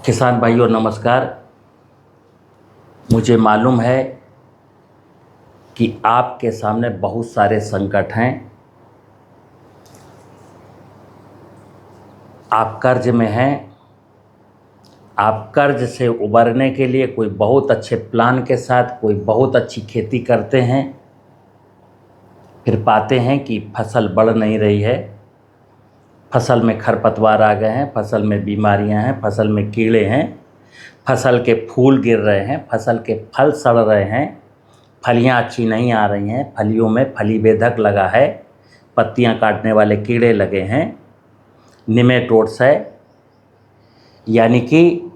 किसान भाइयों नमस्कार। मुझे मालूम है कि आपके सामने बहुत सारे संकट हैं। आप कर्ज में हैं। आप कर्ज से उबरने के लिए कोई बहुत अच्छे प्लान के साथ कोई बहुत अच्छी खेती करते हैं, फिर पाते हैं कि फसल बढ़ नहीं रही है, फसल में खरपतवार आ गए हैं, फसल में बीमारियां हैं, फसल में कीड़े हैं, फसल के फूल गिर रहे हैं, फसल के फल सड़ रहे हैं, फलियां अच्छी नहीं आ रही हैं, फलियों में फली बेधक लगा है, पत्तियां काटने वाले कीड़े लगे हैं, निमेटोड्स है, यानी कि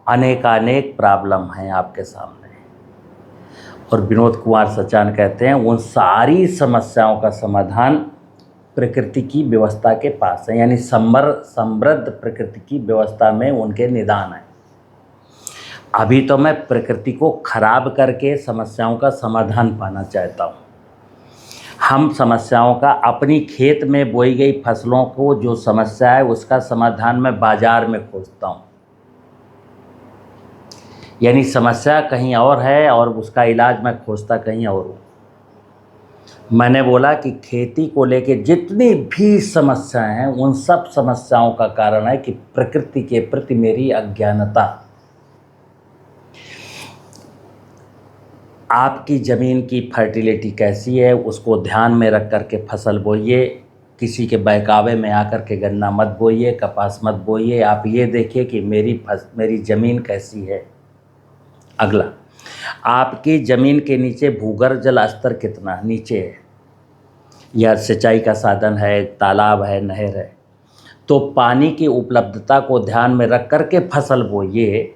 अनेकानेक प्रॉब्लम हैं आपके सामने। और विनोद कुमार सचान कहते हैं उन सारी समस्याओं का समाधान प्रकृति की व्यवस्था के पास है, यानी समृद्ध प्रकृति की व्यवस्था में उनके निदान है। अभी तो मैं प्रकृति को खराब करके समस्याओं का समाधान पाना चाहता हूँ। हम समस्याओं का अपनी खेत में बोई गई फसलों को जो समस्या है उसका समाधान मैं बाजार में खोजता हूँ, यानी समस्या कहीं और है और उसका इलाज मैं खोजता कहीं और हूँ। मैंने बोला कि खेती को लेके जितनी भी समस्याएं हैं उन सब समस्याओं का कारण है कि प्रकृति के प्रति मेरी अज्ञानता। आपकी ज़मीन की फर्टिलिटी कैसी है उसको ध्यान में रख कर के फसल बोइए। किसी के बहकावे में आकर के गन्ना मत बोइए, कपास मत बोइए। आप ये देखिए कि मेरी ज़मीन कैसी है। अगला, आपकी ज़मीन के नीचे भूगर्भ जल स्तर कितना नीचे है, या सिंचाई का साधन है, तालाब है, नहर है, तो पानी की उपलब्धता को ध्यान में रख कर के फसल बोइए।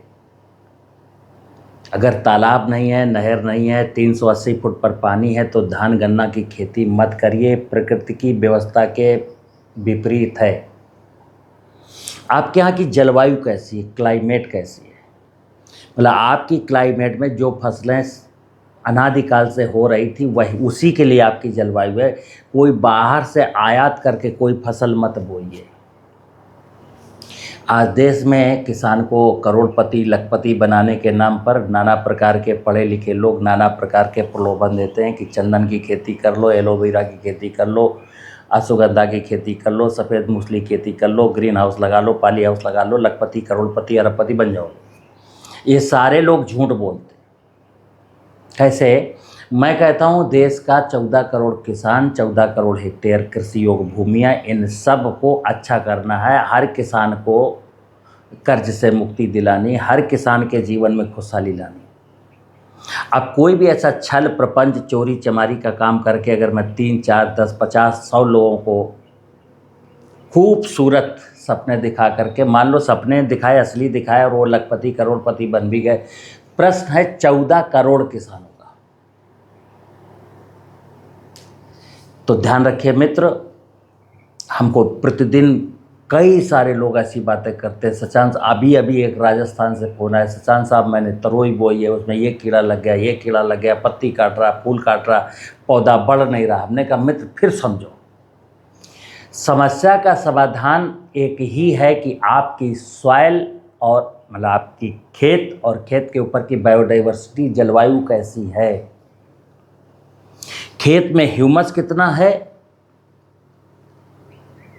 अगर तालाब नहीं है, नहर नहीं है, 380 फुट पर पानी है तो धान गन्ना की खेती मत करिए, प्रकृति की व्यवस्था के विपरीत है। आपके यहाँ की जलवायु कैसी है, क्लाइमेट कैसी है, मतलब आपकी क्लाइमेट में जो फसलें अनादिकाल से हो रही थी वही उसी के लिए आपकी जलवायु है। कोई बाहर से आयात करके कोई फसल मत बोइए। आज देश में किसान को करोड़पति लखपति बनाने के नाम पर नाना प्रकार के पढ़े लिखे लोग नाना प्रकार के प्रलोभन देते हैं कि चंदन की खेती कर लो, एलोवेरा की खेती कर लो, अश्वगंधा की खेती कर लो, सफ़ेद मूसली खेती कर लो, ग्रीन हाउस लगा लो, पाली हाउस लगा लो, लखपति करोड़पति अरबपति बन जाओ। ये सारे लोग झूठ बोलते। कैसे? मैं कहता हूँ देश का 14 करोड़ किसान, 14 करोड़ हेक्टेयर कृषि योग्य भूमियाँ, इन सब को अच्छा करना है। हर किसान को कर्ज से मुक्ति दिलानी, हर किसान के जीवन में खुशहाली लानी। अब कोई भी ऐसा छल प्रपंच चोरी चमारी का काम करके अगर मैं 3, 4, 10, 50, 100 लोगों को खूबसूरत सपने दिखा करके, मान लो सपने दिखाए, असली दिखाए और वो लखपति करोड़पति बन भी गए, प्रश्न है 14 करोड़ किसानों का। तो ध्यान रखिए मित्र, हमको प्रतिदिन कई सारे लोग ऐसी बातें करते हैं। सचान अभी एक राजस्थान से फ़ोन आया, सचान साहब मैंने तरोई बोई है, उसमें ये कीड़ा लग गया, ये कीड़ा लग गया, पत्ती काट रहा, फूल काट रहा, पौधा बढ़ नहीं रहा। हमने कहा मित्र फिर समझो, समस्या का समाधान एक ही है कि आपकी सॉइल और मतलब आपकी खेत और खेत के ऊपर की बायोडाइवर्सिटी, जलवायु कैसी है, खेत में ह्यूमस कितना है,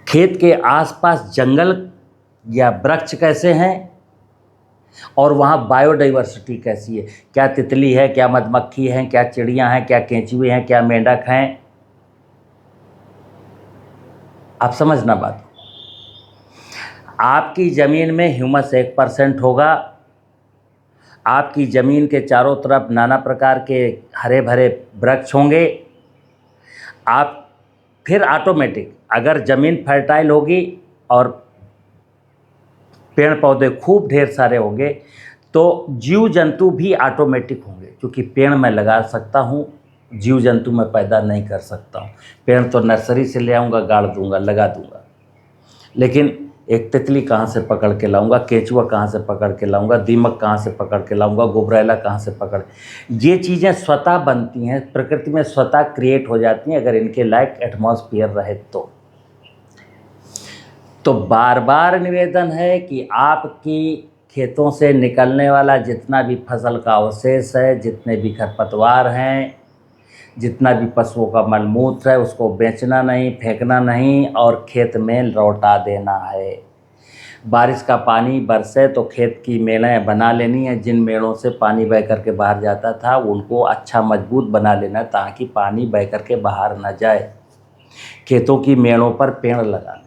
खेत के आसपास जंगल या वृक्ष कैसे हैं, और वहाँ बायोडाइवर्सिटी कैसी है, क्या तितली है, क्या मधुमक्खी है, क्या चिड़ियाँ हैं, क्या केंचुए हैं, क्या मेंढक हैं। आप समझना बात। आपकी ज़मीन में ह्यूमस 1% होगा, आपकी ज़मीन के चारों तरफ नाना प्रकार के हरे भरे वृक्ष होंगे। आप फिर ऑटोमेटिक अगर ज़मीन फर्टाइल होगी और पेड़ पौधे खूब ढेर सारे होंगे तो जीव जंतु भी ऑटोमेटिक होंगे, क्योंकि पेड़ मैं लगा सकता हूँ, जीव जंतु मैं पैदा नहीं कर सकता हूँ। पेड़ तो नर्सरी से ले आऊँगा, गाड़ दूँगा, लगा दूँगा, लेकिन एक तितली कहाँ से पकड़ के लाऊंगा, केंचुआ कहाँ से पकड़ के लाऊंगा, दीमक कहाँ से पकड़ के लाऊंगा, गुबरैला कहाँ से पकड़। ये चीज़ें स्वतः बनती हैं, प्रकृति में स्वतः क्रिएट हो जाती हैं अगर इनके लायक एटमॉस्फेयर रहे तो बार बार निवेदन है कि आपकी खेतों से निकलने वाला जितना भी फसल का अवशेष है, जितने भी खरपतवार हैं, जितना भी पशुओं का मलमूत्र है, उसको बेचना नहीं, फेंकना नहीं और खेत में लौटा देना है। बारिश का पानी बरसे तो खेत की मेड़ें बना लेनी है। जिन मेड़ों से पानी बह करके बाहर जाता था उनको अच्छा मजबूत बना लेना ताकि पानी बह करके बाहर न जाए। खेतों की मेड़ों पर पेड़ लगाने,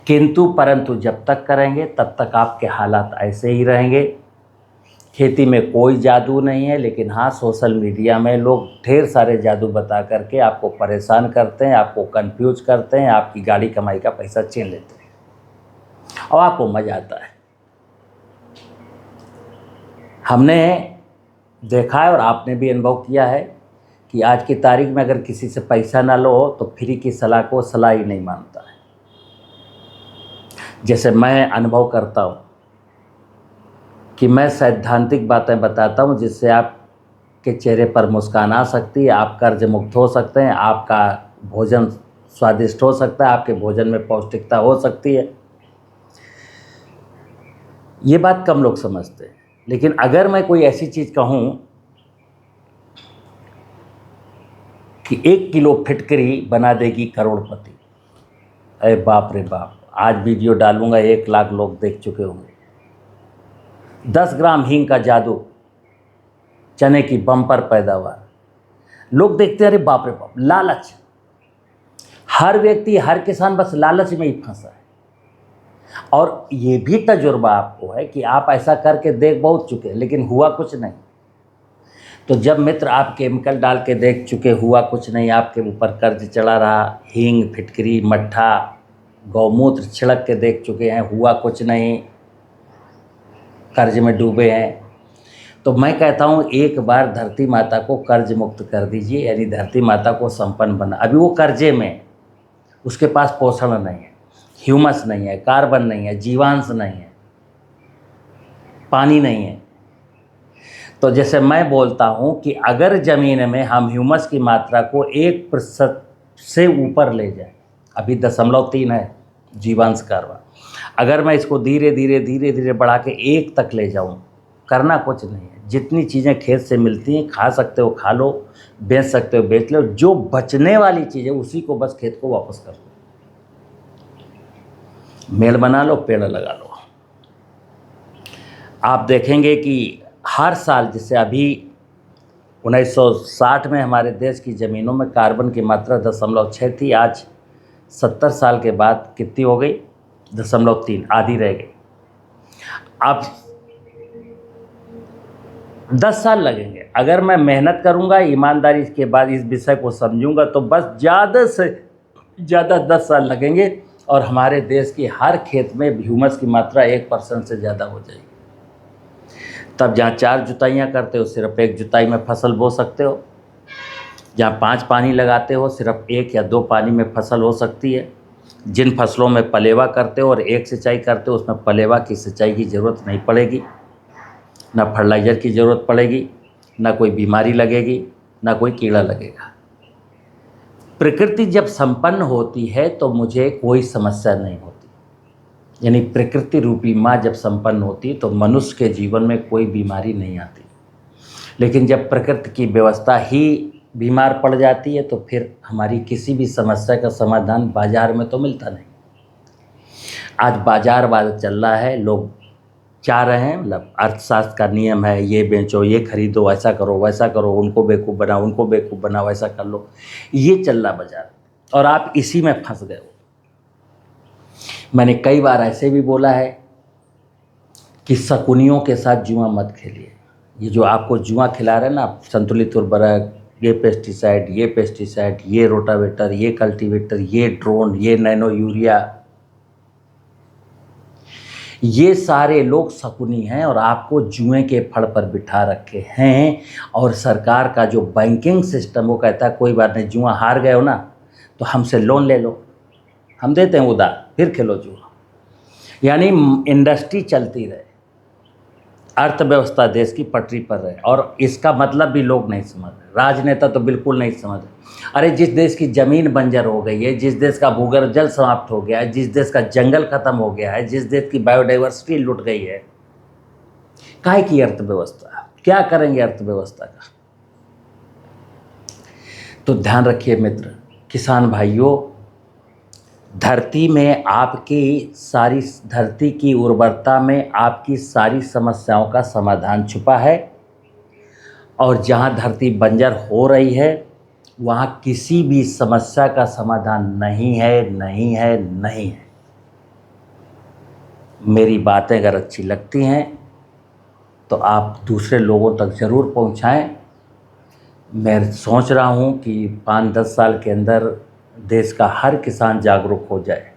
किंतु परंतु जब तक करेंगे तब तक आपके हालात ऐसे ही रहेंगे। खेती में कोई जादू नहीं है, लेकिन हाँ, सोशल मीडिया में लोग ढेर सारे जादू बता करके आपको परेशान करते हैं, आपको कंफ्यूज करते हैं, आपकी गाड़ी कमाई का पैसा छीन लेते हैं और आपको मज़ा आता है। हमने देखा है और आपने भी अनुभव किया है कि आज की तारीख में अगर किसी से पैसा ना लो तो फ्री की सलाह को सलाह ही नहीं मानता है। जैसे मैं अनुभव करता हूँ कि मैं सैद्धांतिक बातें बताता हूँ जिससे आपके चेहरे पर मुस्कान आ सकती है, आप कर्ज मुक्त हो सकते हैं, आपका भोजन स्वादिष्ट हो सकता है, आपके भोजन में पौष्टिकता हो सकती है। ये बात कम लोग समझते हैं। लेकिन अगर मैं कोई ऐसी चीज़ कहूँ कि 1 किलो फिटकरी बना देगी करोड़पति, अरे बाप रे बाप, आज वीडियो डालूंगा 1 लाख लोग देख चुके होंगे। 10 ग्राम हींग का जादू, चने की बम्पर पैदावार, लोग देखते हैं अरे बाप रे बाप। लालच, हर व्यक्ति, हर किसान बस लालच में ही फंसा है। और ये भी तजुर्बा आपको है कि आप ऐसा करके देख बहुत चुके हैं लेकिन हुआ कुछ नहीं। तो जब मित्र आप केमिकल डाल के देख चुके, हुआ कुछ नहीं, आपके ऊपर कर्ज चढ़ा रहा, हींग, फिटकरी, मट्ठा, गौमूत्र छिड़क के देख चुके हैं, हुआ कुछ नहीं, कर्ज में डूबे हैं, तो मैं कहता हूँ एक बार धरती माता को कर्ज मुक्त कर दीजिए, यानी धरती माता को संपन्न बना। अभी वो कर्जे में, उसके पास पोषण नहीं है, ह्यूमस नहीं है, कार्बन नहीं है, जीवांश नहीं है, पानी नहीं है। तो जैसे मैं बोलता हूँ कि अगर ज़मीन में हम ह्यूमस की मात्रा को 1% से ऊपर ले जाएं, अभी 0.3 है जीवांश कार्बन, अगर मैं इसको धीरे धीरे बढ़ा के 1 तक ले जाऊँ, करना कुछ नहीं है। जितनी चीज़ें खेत से मिलती हैं खा सकते हो खा लो, बेच सकते हो बेच लो, जो बचने वाली चीज़ है उसी को बस खेत को वापस कर लो, मेड़ बना लो, पेड़ लगा लो। आप देखेंगे कि हर साल, जैसे अभी 1960 में हमारे देश की ज़मीनों में कार्बन की मात्रा 0.6 थी, आज 70 साल के बाद कितनी हो गई? 0.3, आधी रह गई। अब 10 साल लगेंगे। अगर मैं मेहनत करूंगा, ईमानदारी के बाद इस विषय को समझूंगा, तो बस ज़्यादा से ज़्यादा 10 साल लगेंगे और हमारे देश की हर खेत में ह्यूमस की मात्रा 1% से ज़्यादा हो जाएगी। तब जहाँ 4 जुताइयाँ करते हो सिर्फ 1 जुताई में फसल बो सकते हो, जहाँ 5 पानी लगाते हो सिर्फ 1 या 2 पानी में फसल हो सकती है। जिन फसलों में पलेवा करते हो और 1 सिंचाई करते हो उसमें पलेवा की सिंचाई की ज़रूरत नहीं पड़ेगी, ना फर्टिलाइज़र की ज़रूरत पड़ेगी, ना कोई बीमारी लगेगी, ना कोई कीड़ा लगेगा। प्रकृति जब संपन्न होती है तो मुझे कोई समस्या नहीं होती, यानी प्रकृति रूपी माँ जब संपन्न होती है तो मनुष्य के जीवन में कोई बीमारी नहीं आती। लेकिन जब प्रकृति की व्यवस्था ही बीमार पड़ जाती है तो फिर हमारी किसी भी समस्या का समाधान बाजार में तो मिलता नहीं। आज बाजारवाद चल रहा है, लोग चाह रहे हैं, मतलब अर्थशास्त्र का नियम है, ये बेचो, ये खरीदो, ऐसा करो, वैसा करो, उनको बेवकूफ़ बनाओ, उनको बेवकूफ़ बनाओ, ऐसा कर लो, ये चल रहा बाजार और आप इसी में फंस गए हो। मैंने कई बार ऐसे भी बोला है कि शकुनियों के साथ जुआ मत खेलिए। ये जो आपको जुआ खिला रहे हैं ना, संतुलित उर्वरक, ये पेस्टिसाइड, ये रोटावेटर, ये कल्टीवेटर, ये ड्रोन, ये नैनो यूरिया, ये सारे लोग शकुनी हैं और आपको जुए के फड़ पर बिठा रखे हैं। और सरकार का जो बैंकिंग सिस्टम वो कहता है कोई बात नहीं, जुआ हार गए हो ना तो हमसे लोन ले लो, हम देते हैं उधार, फिर खेलो जुआ। यानी इंडस्ट्री चलती रहे, अर्थव्यवस्था देश की पटरी पर रहे, और इसका मतलब भी लोग नहीं समझ रहे, राजनेता तो बिल्कुल नहीं समझ रहे। अरे जिस देश की ज़मीन बंजर हो गई है, जिस देश का भूगर्भ जल समाप्त हो गया है, जिस देश का जंगल खत्म हो गया है, जिस देश की बायोडाइवर्सिटी लुट गई है, काहे की अर्थव्यवस्था, क्या करेंगे अर्थव्यवस्था का? तो ध्यान रखिए मित्र, किसान भाइयों, धरती में आपकी सारी, धरती की उर्वरता में आपकी सारी समस्याओं का समाधान छुपा है। और जहाँ धरती बंजर हो रही है वहाँ किसी भी समस्या का समाधान नहीं है, नहीं है, नहीं है। मेरी बातें अगर अच्छी लगती हैं तो आप दूसरे लोगों तक ज़रूर पहुँचाएं। मैं सोच रहा हूँ कि 5-10 साल के अंदर देश का हर किसान जागरूक हो जाए,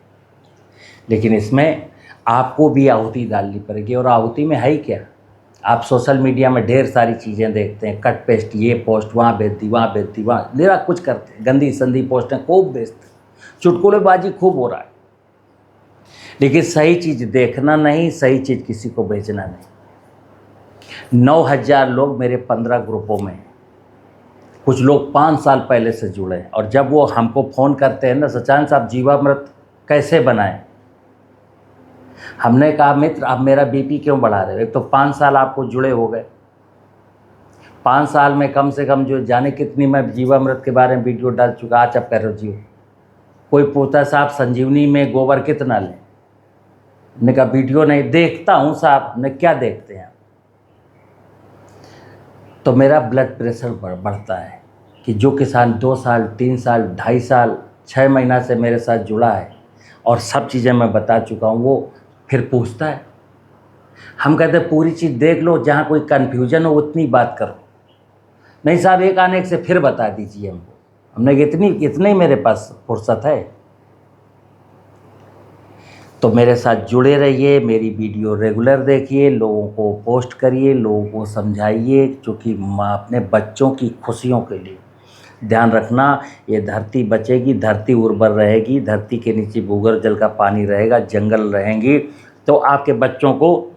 लेकिन इसमें आपको भी आहुति डालनी पड़ेगी। और आहुति में है ही क्या? आप सोशल मीडिया में ढेर सारी चीज़ें देखते हैं, कट पेस्ट, ये पोस्ट वहाँ भेज दी, वहाँ भेज दी, वहाँ निरा कुछ करते हैं, गंदी संदी पोस्टें खूब भेजते हैं, चुटकुलेबाजी खूब हो रहा है, लेकिन सही चीज़ देखना नहीं, सही चीज़ किसी को भेजना नहीं। 9,000 लोग मेरे 15 ग्रुपों में हैं। कुछ लोग 5 साल पहले से जुड़े हैं, और जब वो हमको फ़ोन करते हैं ना, सचान साहब जीवामृत कैसे बनाएं, हमने कहा मित्र आप मेरा बीपी क्यों बढ़ा रहे हो? एक तो 5 साल आपको जुड़े हो गए, 5 साल में कम से कम जो जाने कितनी मैं जीवामृत के बारे में वीडियो डाल चुका, आज आप कह रहे हो जीव। कोई पूछता है साहब संजीवनी में गोबर कितना लें, मैंने कहा वीडियो नहीं देखता हूँ साहब। ने क्या देखते हैं? तो मेरा ब्लड प्रेशर बढ़ता है कि जो किसान 2 साल, 3 साल, 2.5 साल, 6 महीना से मेरे साथ जुड़ा है और सब चीज़ें मैं बता चुका हूँ, वो फिर पूछता है। हम कहते हैं पूरी चीज़ देख लो, जहाँ कोई कन्फ्यूजन हो उतनी बात करो। नहीं साहब एक आने से फिर बता दीजिए हमको। हमने इतनी मेरे पास फुर्सत है। तो मेरे साथ जुड़े रहिए, मेरी वीडियो रेगुलर देखिए, लोगों को पोस्ट करिए, लोगों को समझाइए, क्योंकि अपने बच्चों की खुशियों के लिए ध्यान रखना। ये धरती बचेगी, धरती उर्वर रहेगी, धरती के नीचे भूगर्भ जल का पानी रहेगा, जंगल रहेंगी, तो आपके बच्चों को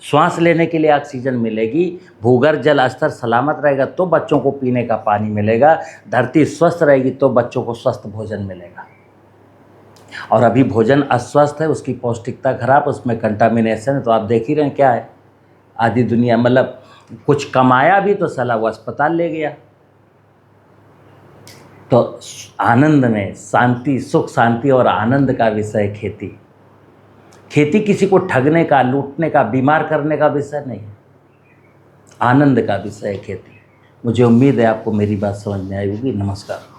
श्वास लेने के लिए ऑक्सीजन मिलेगी, भूगर्भ जल स्तर सलामत रहेगा तो बच्चों को पीने का पानी मिलेगा, धरती स्वस्थ रहेगी तो बच्चों को स्वस्थ भोजन मिलेगा। और अभी भोजन अस्वस्थ है, उसकी पौष्टिकता खराब, उसमें कंटामिनेशन है। तो आप देख ही रहे हैं क्या है, आधी दुनिया मतलब कुछ कमाया भी तो साला वो अस्पताल ले गया। तो आनंद में शांति, सुख शांति और आनंद का विषय खेती। खेती किसी को ठगने का, लूटने का, बीमार करने का विषय नहीं है, आनंद का विषय है खेती। मुझे उम्मीद है आपको मेरी बात समझ में आई होगी। नमस्कार।